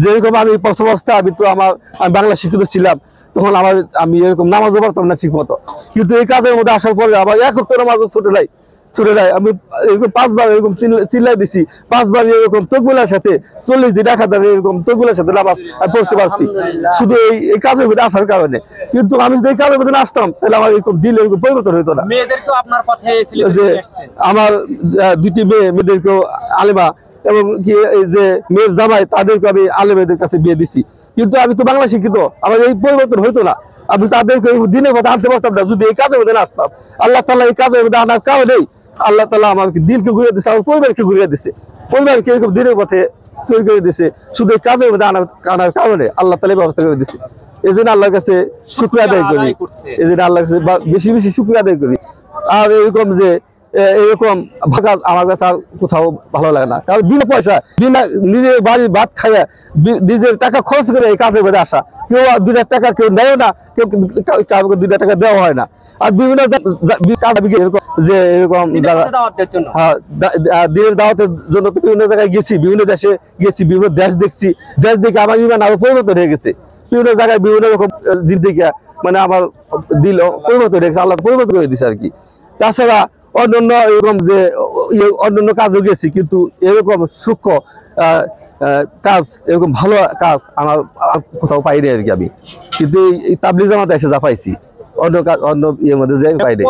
যেরকম আমি প্রথম অবস্থায় আমি বাংলা শিক্ষিত ছিলাম, তখন আমি এরকম নামাজও পড়তাম না ঠিক মতো, কিন্তু এই কাজের মধ্যে আসার পরে আবার এক হপ্তাহ নামাজও ছুটে নাই। আমি এরকম 5 বার এরকম চিল্লাই দিছি, 5 বার এরকম তকবিরের সাথে 40 দিন এরকম তকবিরের সাথে নামাজ পড়তে পারছি, শুধু এই কাজের মধ্যে আসার কারণে। কিন্তু আমি যদি এই কাজের মধ্যে না আসতাম তাহলে আমার এরকম দিল এরকম পরিবর্তন হইতো না। যে আমার 2টি মেয়েদেরকেও আলেমা এবং কি এই যে মেয়ের জামাই তাদেরকে আমি আলেমেদের কাছে বিয়ে দিছি, কিন্তু আমি তো বাংলা শিক্ষিত, আমার এই পরিবর্তন হইতো না। আমি তাদেরকে দিনের মধ্যে আনতে পারতাম না যদি এই কাজের মধ্যে না আসতাম। আল্লাহ তাআলা এই কাজের মধ্যে আনার কারণেই আল্লাহ তাআলা আমাকে দিলকে ঘুরিয়ে দিচ্ছে, আমার পরিবারকে ঘুরিয়ে দিচ্ছে, পরিবারকে এরকম দিনের পথে তৈরি করে দিচ্ছে শুধু এই কাজের মধ্যে আনার কারণে আল্লাহ তাআলা ব্যবস্থা করে দিচ্ছে। এই জন্য আল্লাহর কাছে শুকরিয়া আদায় করি, এই জন্য আল্লাহর কাছে বেশি বেশি শুকরিয়া আদায় করি। আর এরকম যে এরকম কাজ আমার কাছে আর কোথাও ভালো লাগে না, কারণ বিনা পয়সা নিজের বাড়ির ভাত খাইয়া নিজের টাকা খরচ করে এই কাজের মধ্যে আসা, কেউ 2 টাকা কেউ নেয় না, কেউ কাউকে 2 টাকা দেওয়া হয় না। আর বিভিন্ন কাজ যে এরকম দিনের দাওয়াতের জন্য তো বিভিন্ন জায়গায় গেছি, বিভিন্ন দেশে গেছি, বিভিন্ন দেশ দেখছি, দেশ দেখে আমার ইমান আরো পরিবর্তন হয়ে গেছে। বিভিন্ন জায়গায় বিভিন্ন রকম জিনিস দেখে মানে আমার দিল পরিবর্তন হয়ে গেছে, আল্লাহ পরিবর্তন করে দিচ্ছে আর কি। তাছাড়া অন্যান্য এরকম যে অন্যান্য কাজও গেছি, কিন্তু এরকম সূক্ষ্ম কাজ, এরকম ভালো কাজ আমার কোথাও পাইনি আর কি আমি। কিন্তু এই তাবলিগ জামাতে এসে যা পাইছি, অন্য ইয়ের মধ্যে যাই পাইনি।